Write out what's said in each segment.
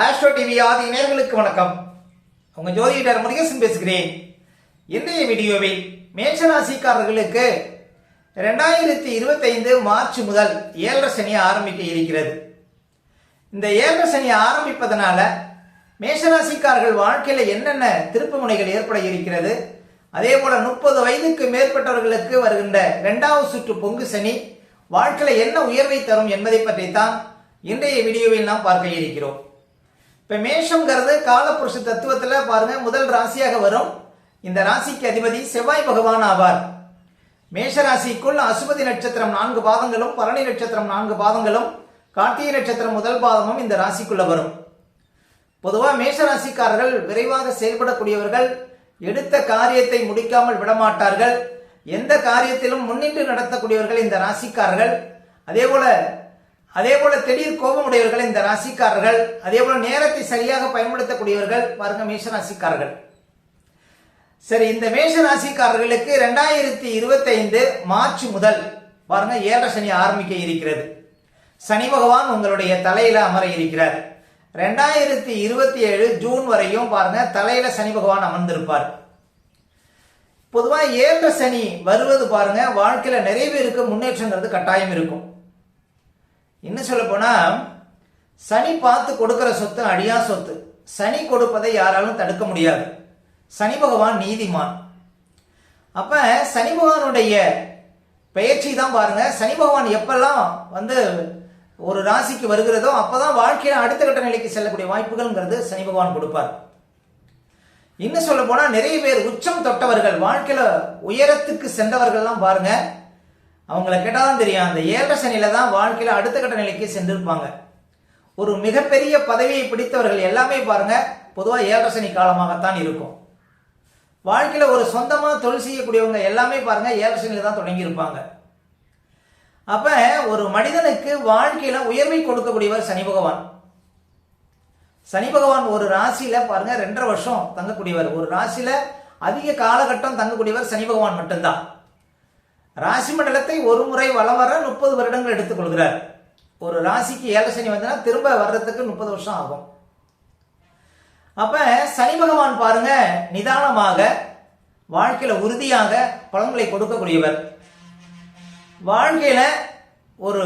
Astro TV ஆதி நேயர்களுக்கு வணக்கம். உங்க ஜோதிடர் முருகேசன் பேசுகிறேன். இன்றைய வீடியோவில் மேஷராசிக்காரர்களுக்கு 2025 மார்ச் முதல் 7 சனி ஆரம்பிக்க இருக்கிறது. இந்த 7 சனி ஆரம்பிப்பதனால மேஷராசிக்காரர்கள் வாழ்க்கையில என்னென்ன திருப்பு முனைகள் ஏற்பட இருக்கிறது, அதே போல 30 வயதுக்கு மேற்பட்டவர்களுக்கு வருகின்ற 2வது சுற்று பொங்கு சனி வாழ்க்கையில என்ன உயர்வை தரும் என்பதை பற்றி தான் இன்றைய வீடியோவில் நாம் பார்க்க இருக்கிறோம். இப்ப மேஷம்ங்கிறது காலபுருஷ தத்துவத்துல பாருங்க முதல் ராசியாக வரும். இந்த ராசிக்கு அதிபதி செவ்வாய் பகவான் ஆவார். மேஷ ராசிக்குள் அசுபதி நட்சத்திரம் 4 பாதங்களும், பரணி நட்சத்திரம் 4 பாதங்களும், கார்த்திகை நட்சத்திரம் முதல் பாதமும் இந்த ராசிக்குள்ள வரும். பொதுவா மேஷ ராசிக்காரர்கள் விரைவாக செயல்படக்கூடியவர்கள், எடுத்த காரியத்தை முடிக்காமல் விடமாட்டார்கள், எந்த காரியத்திலும் முன்னின்று நடத்தக்கூடியவர்கள் இந்த ராசிக்காரர்கள். அதே போல திடீர் கோபமுடையவர்கள் இந்த ராசிக்காரர்கள். அதே போல நேரத்தை சரியாக பயன்படுத்தக்கூடியவர்கள் பாருங்க மேஷ ராசிக்காரர்கள். சரி, இந்த மேஷ ராசிக்காரர்களுக்கு 2025 மார்ச் முதல் பாருங்க 7 சனி ஆரம்பிக்க இருக்கிறது. சனி பகவான் உங்களுடைய தலையில அமர இருக்கிறார். 2027 ஜூன் வரையும் பாருங்க தலையில சனி பகவான் அமர்ந்திருப்பார். பொதுவா 7 சனி வருவது பாருங்க வாழ்க்கையில நிறைய பேருக்கு முன்னேற்றங்கிறது கட்டாயம் இருக்கும். இன்னும் சொல்ல போனா சனி பார்த்து கொடுக்கிற சொத்து அழியா சொத்து. சனி கொடுப்பதை யாராலும் தடுக்க முடியாது. சனி பகவான் நீதிமான். அப்ப சனி பகவானுடைய பெயர்ச்சி தான் பாருங்க. சனி பகவான் எப்பெல்லாம் ஒரு ராசிக்கு வருகிறதோ அப்பதான் வாழ்க்கையில அடுத்த கட்ட நிலைக்கு செல்லக்கூடிய வாய்ப்புகள்ங்கிறது சனி பகவான் கொடுப்பார். இன்னும் சொல்ல போனா நிறைய பேர் உச்சம் தொட்டவர்கள், வாழ்க்கையில உயரத்துக்கு சென்றவர்கள்லாம் பாருங்க, அவங்களை கேட்டாதான் தெரியும் அந்த 7 சனியில தான் வாழ்க்கையில அடுத்த கட்ட நிலைக்கு சென்றிருப்பாங்க. ஒரு மிகப்பெரிய பதவியை பிடித்தவர்கள் எல்லாமே பாருங்க பொதுவா 7 சனி காலமாகத்தான் இருக்கும். வாழ்க்கையில ஒரு சொந்தமா தொழில் செய்யக்கூடியவங்க எல்லாமே பாருங்க 7 சனியில தான் தொடங்கி இருப்பாங்க. அப்ப ஒரு மனிதனுக்கு வாழ்க்கையில உயர்வை கொடுக்கக்கூடியவர் சனி பகவான். சனி பகவான் ஒரு ராசியில பாருங்க 2.5 வருஷம் தங்கக்கூடியவர். ஒரு ராசியில அதிக காலகட்டம் தங்கக்கூடியவர் சனி பகவான் மட்டும்தான். ராசி மண்டலத்தை ஒரு முறை வலம் வர 30 வருடங்கள் எடுத்துக் கொள்கிறார். ஒரு ராசிக்கு 7 சனி வந்தா திரும்ப வர்றதுக்கு 30 வருஷம் ஆகும். அப்ப சனி பகவான் பாருங்க நிதானமாக வாழ்க்கையில உறுதியாக பலன்களை கொடுக்கக்கூடியவர். வாழ்க்கையில ஒரு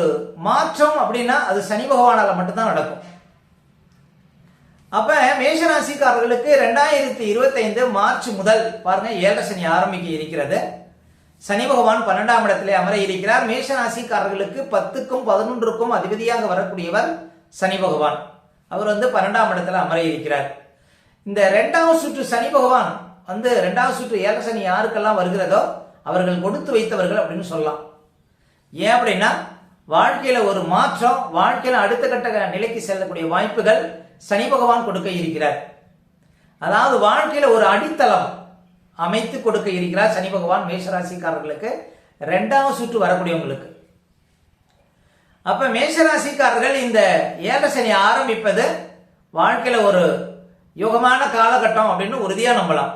மாற்றம் அப்படின்னா அது சனி பகவானால மட்டும்தான் நடக்கும். அப்ப மேஷராசிக்காரர்களுக்கு 2025 மார்ச் முதல் பாருங்க 7 சனி ஆரம்பிக்க இருக்கிறது. சனி பகவான் 12ஆம் இடத்திலே அமர இருக்கிறார். மேஷ ராசிக்காரர்களுக்கு 10க்கும் 11க்கும் அதிபதியாக வரக்கூடியவர் சனி பகவான். அவர் 12ஆம் இடத்துல அமர இருக்கிறார். இந்த 2வது சுற்று சனி பகவான் 2வது சுற்று 7 சனி யாருக்கெல்லாம் வருகிறதோ அவர்கள் கொடுத்து வைத்தவர்கள் அப்படின்னு சொல்லலாம். ஏன் அப்படின்னா வாழ்க்கையில ஒரு மாற்றம், வாழ்க்கையில அடுத்த கட்ட நிலைக்கு செல்லக்கூடிய வாய்ப்புகள் சனி பகவான் கொடுக்க இருக்கிறார். அதாவது வாழ்க்கையில ஒரு அடித்தளம் அமைத்து கொடுக்க இருக்கிறார் சனி பகவான் மேஷராசிக்காரர்களுக்கு 2வது சுற்று வரக்கூடியவங்களுக்கு. அப்ப மேஷராசிக்காரர்கள் இந்த 7 சனி ஆரம்பிப்பது வாழ்க்கையில ஒரு யோகமான காலகட்டம் அப்படின்னு உறுதியா நம்பலாம்.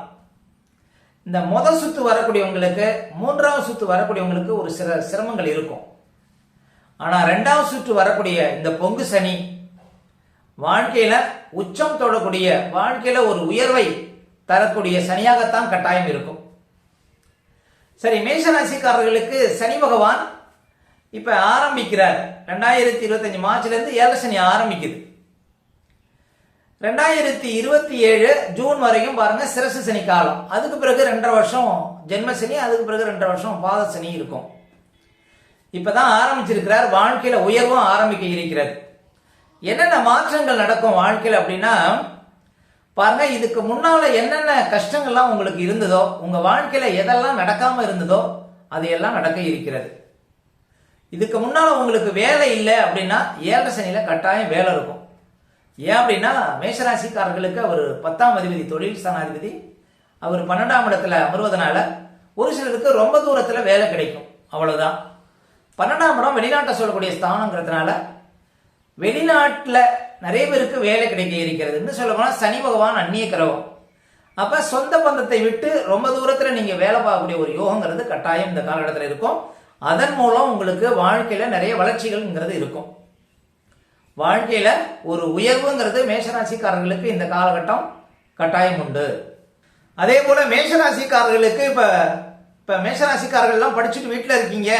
இந்த முதல் சுற்று வரக்கூடியவங்களுக்கு, 3வது சுற்று வரக்கூடியவங்களுக்கு ஒரு சில சிரமங்கள் இருக்கும். ஆனா 2வது சுற்று வரக்கூடிய இந்த பொங்கு சனி வாழ்க்கையில உச்சம் தொடக்கூடிய, வாழ்க்கையில ஒரு உயர்வை தரக்கூடிய சனியாகத்தான் கட்டாயம் இருக்கும். சரி, மேஷராசிக்காரர்களுக்கு சனி பகவான் இப்ப ஆரம்பிக்கிறார். 2025 மார்ச்ல இருந்து 7 சனி ஆரம்பிக்குது. 2027 ஜூன் வரைக்கும் பாருங்க சிரசு சனி காலம். அதுக்கு பிறகு 2.5 வருஷம் ஜென்ம சனி, அதுக்கு பிறகு 2.5 வருஷம் பாத சனி இருக்கும். இப்பதான் ஆரம்பிச்சிருக்கிறார். வாழ்க்கையில உயர்வும் ஆரம்பிக்க இருக்கிறது. என்னென்ன மாற்றங்கள் நடக்கும் வாழ்க்கையில அப்படின்னா பாருங்க, இதுக்கு முன்னால என்னென்ன கஷ்டங்கள்லாம் உங்களுக்கு இருந்ததோ, உங்க வாழ்க்கையில எதெல்லாம் நடக்காம இருந்ததோ அதையெல்லாம் நடக்க இருக்கிறது. இதுக்கு முன்னால உங்களுக்கு வேலை இல்லை அப்படின்னா 7 சனியில கட்டாயம் வேலை இருக்கும். ஏன் அப்படின்னா மேஷராசிக்காரர்களுக்கு அவர் 10ஆம் அதிபதி, தொழில் ஸ்தானாதிபதி, அவர் 12ஆம் இடத்துல அமர்வதனால ஒரு சிலருக்கு ரொம்ப தூரத்துல வேலை கிடைக்கும். அவ்வளவுதான். 12ஆம் இடம் வெளிநாட்டை சொல்லக்கூடிய ஸ்தானங்கிறதுனால வெளிநாட்டுல நிறைய பேருக்கு வேலை கிடைக்க இருக்கிறது. இன்னும் சொல்ல போனா சனி பகவான் அந்நிய கிரகம். அப்ப சொந்த பந்தத்தை விட்டு ரொம்ப தூரத்துல நீங்க வேலை பார்க்கக்கூடிய ஒரு யோகங்கிறது கட்டாயம் இந்த காலகட்டத்தில் இருக்கும். அதன் மூலம் உங்களுக்கு வாழ்க்கையில நிறைய வளர்ச்சிகள்ங்கிறது இருக்கும். வாழ்க்கையில ஒரு உயர்வுங்கிறது மேஷராசிக்காரர்களுக்கு இந்த காலகட்டம் கட்டாயம் உண்டு. அதே போல மேஷராசிக்காரர்களுக்கு இப்ப மேஷராசிக்காரர்கள்லாம் படிச்சுட்டு வீட்டில் இருக்கீங்க,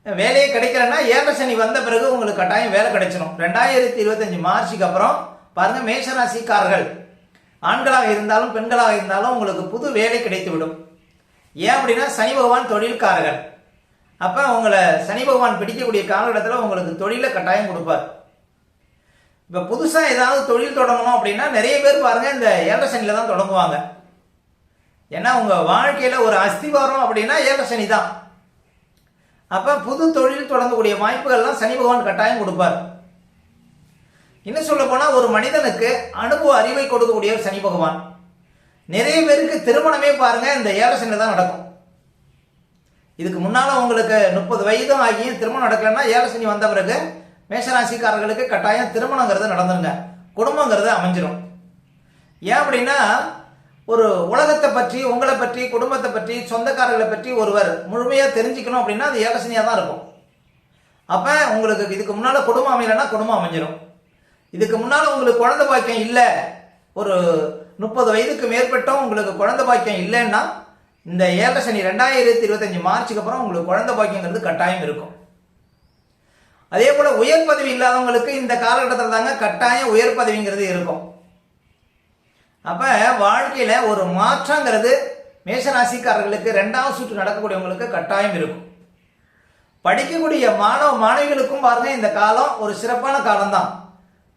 வேலையே கிடைக்கலன்னா 7 சனி வந்த பிறகு உங்களுக்கு கட்டாயம் வேலை கிடைச்சிடும். 2025 மார்ச்சுக்கு அப்புறம் பாருங்க, மேஷராசிக்காரர்கள் ஆண்களாக இருந்தாலும் பெண்களாக இருந்தாலும் உங்களுக்கு புது வேலை கிடைத்து விடும். ஏன் அப்படின்னா சனி பகவான் தொழில்காரர்கள். அப்ப உங்களை சனி பகவான் பிடிக்கக்கூடிய காலகட்டத்தில் உங்களுக்கு தொழிலை கட்டாயம் கொடுப்பார். இப்ப புதுசா ஏதாவது தொழில் தொடங்கணும் அப்படின்னா நிறைய பேர் பாருங்க இந்த 7 சனியில தான் தொடங்குவாங்க. ஏன்னா உங்க வாழ்க்கையில ஒரு அஸ்திவாரம் அப்படின்னா 7 சனி தான். அப்ப புது தொழில் தொடங்கக்கூடிய வாய்ப்புகள்லாம் சனி பகவான் கட்டாயம் கொடுப்பார். இன்னும் சொல்ல போனா ஒரு மனிதனுக்கு அனுபவ அறிவை கொடுக்கக்கூடிய சனி பகவான். நிறைய பேருக்கு திருமணமே பாருங்க இந்த 7 சனியில தான் நடக்கும். இதுக்கு முன்னால உங்களுக்கு 30 வயதும் ஆகியும் திருமணம் நடக்கலன்னா 7 சனி வந்த பிறகு மேஷராசிக்காரர்களுக்கு கட்டாயம் திருமணங்கிறது நடந்துருங்க, குடும்பங்கிறது அமைஞ்சிடும். ஏன் அப்படின்னா ஒரு உலகத்தை பற்றி, உங்களை பற்றி, குடும்பத்தை பற்றி, சொந்தக்காரர்களை பற்றி ஒருவர் முழுமையா தெரிஞ்சுக்கணும் அப்படின்னா அது 7 சனியா தான் இருக்கும். அப்ப உங்களுக்கு இதுக்கு முன்னால குடும்பம் அமையலைன்னா குடும்பம் அமைஞ்சிடும். இதுக்கு முன்னால உங்களுக்கு குழந்தை பாக்கியம் இல்லை, ஒரு 30 வயதுக்கு மேற்பட்டோம் உங்களுக்கு குழந்தை பாக்கியம் இல்லைன்னா இந்த 7 சனி 2025 மார்ச்சுக்கு அப்புறம் உங்களுக்கு குழந்தை பாக்கியங்கிறது கட்டாயம் இருக்கும். அதே போல உயர் பதவி இல்லாதவங்களுக்கு இந்த காலகட்டத்தில் தாங்க கட்டாயம் உயர் பதவிங்கிறது இருக்கும். அப்ப வாழ்க்கையில ஒரு மாற்றங்கிறது மேஷராசிக்காரர்களுக்கு 2வது சுற்று நடக்கக்கூடியவங்களுக்கு கட்டாயம் இருக்கும். படிக்கக்கூடிய மாணவ மாணவிகளுக்கும் பாருங்க இந்த காலம் ஒரு சிறப்பான காலம் தான்.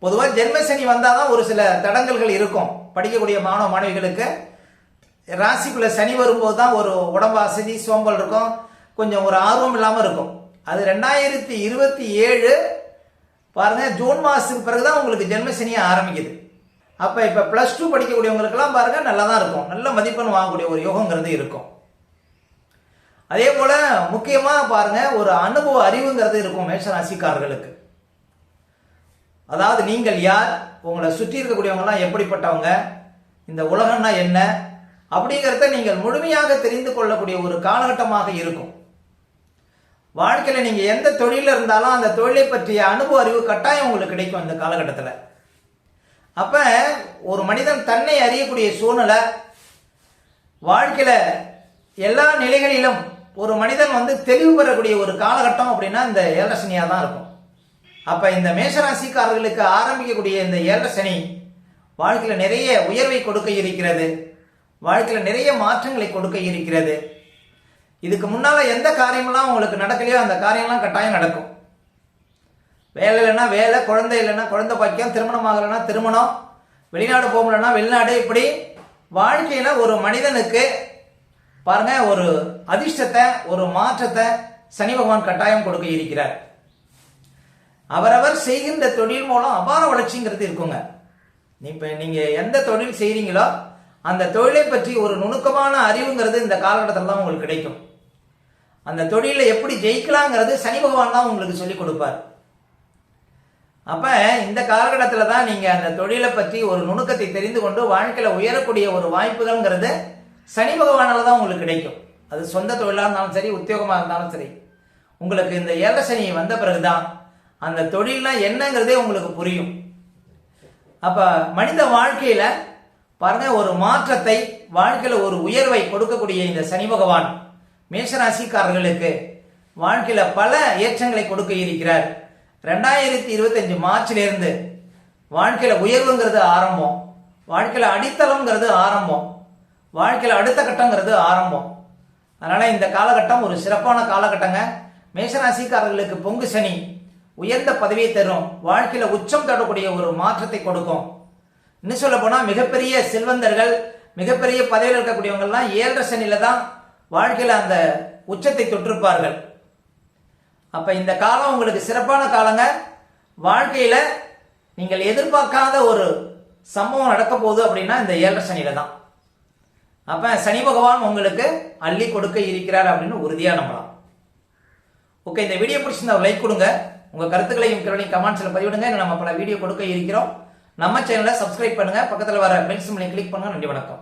பொதுவாக ஜென்ம சனி வந்தாதான் ஒரு சில தடங்கல்கள் இருக்கும். படிக்கக்கூடிய மாணவ மாணவிகளுக்கு ராசிக்குள்ள சனி வரும்போது தான் ஒரு உடம்பு அசதி சோம்பல் இருக்கும், கொஞ்சம் ஒரு ஆர்வம் இல்லாமல் இருக்கும். அது 2027 பாருங்க ஜூன் மாசத்துக்கு பிறகுதான் உங்களுக்கு ஜென்ம சனியை ஆரம்பிக்குது. அப்ப இப்ப +2 படிக்கக்கூடியவங்களுக்கெல்லாம் பாருங்க நல்லா தான் இருக்கும், நல்ல மதிப்பெண் வாங்கக்கூடிய ஒரு யோகங்கிறது இருக்கும். அதே போல முக்கியமா பாருங்க ஒரு அனுபவ அறிவுங்கிறது இருக்கும் மேஷராசிக்காரர்களுக்கு. அதாவது நீங்கள் யார், உங்களை சுற்றி இருக்கக்கூடியவங்க எல்லாம் எப்படிப்பட்டவங்க, இந்த உலகம்னா என்ன அப்படிங்கிறத நீங்கள் முழுமையாக தெரிந்து கொள்ளக்கூடிய ஒரு காலகட்டமாக இருக்கும். வாழ்க்கையில நீங்க எந்த தொழில இருந்தாலும் அந்த தொழிலை பற்றிய அனுபவ அறிவு கட்டாயம் உங்களுக்கு கிடைக்கும் இந்த காலகட்டத்தில். அப்ப ஒரு மனிதன் தன்னை அறியக்கூடிய சூழ்நிலை, வாழ்க்கையில எல்லா நிலைகளிலும் ஒரு மனிதன் தெளிவு பெறக்கூடிய ஒரு காலகட்டம் அப்படின்னா இந்த 7 சனியா தான் இருக்கும். அப்ப இந்த மேஷராசிக்காரர்களுக்கு ஆரம்பிக்கக்கூடிய இந்த 7 சனி வாழ்க்கையில நிறைய உயர்வை கொடுக்க இருக்கிறது, வாழ்க்கையில நிறைய மாற்றங்களை கொடுக்க இருக்கிறது. இதுக்கு முன்னால எந்த காரியமெல்லாம் உங்களுக்கு நடக்கலையோ அந்த காரியம்லாம் கட்டாயம் நடக்கும். வேலை இல்லைன்னா வேலை, குழந்தை இல்லைன்னா குழந்தை பாக்கியம், திருமணம் ஆகலைன்னா திருமணம், வெளிநாடு போகலன்னா வெளிநாடு, இப்படி வாழ்க்கையில ஒரு மனிதனுக்கு பாருங்க ஒரு அதிர்ஷ்டத்தை, ஒரு மாற்றத்தை சனி பகவான் கட்டாயம் கொடுக்க இருக்கிறார். அவரவர் செய்கின்ற தொழில் மூலம் அபார வளர்ச்சிங்கிறது இருக்குங்க. இப்ப நீங்க எந்த தொழில் செய்றீங்களோ அந்த தொழிலை பற்றி ஒரு நுணுக்கமான அறிவுங்கிறது இந்த காலகட்டத்தில் தான் உங்களுக்கு கிடைக்கும். அந்த தொழிலை எப்படி ஜெயிக்கலாங்கிறது சனி பகவான் தான் உங்களுக்கு சொல்லிக் கொடுப்பார். அப்ப இந்த காலகட்டத்தில் தான் நீங்க அந்த தொழிலை பற்றி ஒரு நுணுக்கத்தை தெரிந்து கொண்டு வாழ்க்கையில உயரக்கூடிய ஒரு வாய்ப்புகள்ங்கிறது சனி பகவானால தான் உங்களுக்கு கிடைக்கும். அது சொந்த தொழிலாக இருந்தாலும் சரி, உத்தியோகமாக இருந்தாலும் சரி, உங்களுக்கு இந்த 7 சனி வந்த பிறகுதான் அந்த தொழில்னா என்னங்கிறதே உங்களுக்கு புரியும். அப்ப மனித வாழ்க்கையில பாருங்க ஒரு மாற்றத்தை, வாழ்க்கையில ஒரு உயர்வை கொடுக்கக்கூடிய இந்த சனி பகவான் மேஷராசிக்காரர்களுக்கு வாழ்க்கையில பல ஏற்றங்களை கொடுக்க இருக்கிறார். 2025 மார்ச்ல இருந்து வாழ்க்கையில உயர்வுங்கிறது ஆரம்பம், வாழ்க்கையில அடித்தளம்ங்கிறது ஆரம்பம், வாழ்க்கையில அடுத்த கட்டங்கிறது ஆரம்பம். அதனால இந்த காலகட்டம் ஒரு சிறப்பான காலகட்டங்க. மேஷராசிக்காரர்களுக்கு பொங்கு சனி உயர்ந்த பதவியை தரும், வாழ்க்கையில உச்சம் தொடக்கூடிய ஒரு மாற்றத்தை கொடுக்கும். இன்னும் சொல்ல போனா மிகப்பெரிய செல்வந்தர்கள், மிகப்பெரிய பதவியில் இருக்கக்கூடியவங்க எல்லாம் 7 சனியில தான் வாழ்க்கையில அந்த உச்சத்தை தொற்றிருப்பார்கள். அப்ப இந்த காலம் உங்களுக்கு சிறப்பான காலங்க. வாழ்க்கையில நீங்கள் எதிர்பார்க்காத ஒரு சம்பவம் நடக்க போகுது அப்படின்னா இந்த 7 சனியில தான். அப்ப சனி பகவான் உங்களுக்கு அள்ளி கொடுக்க இருக்கிறார் அப்படின்னு உறுதியா நம்பலாம். ஓகே, இந்த வீடியோ பிடிச்சிருந்தா லைக் கொடுங்க, உங்க கருத்துக்களையும் கமெண்ட்ஸ்ல பதிவிடுங்க. நம்ம பல வீடியோ கொடுக்க இருக்கிறோம். நம்ம சேனலை சப்ஸ்கிரைப் பண்ணுங்க, பக்கத்தில் வர பெல் சிம்பலை கிளிக் பண்ணுங்க. நன்றி, வணக்கம்.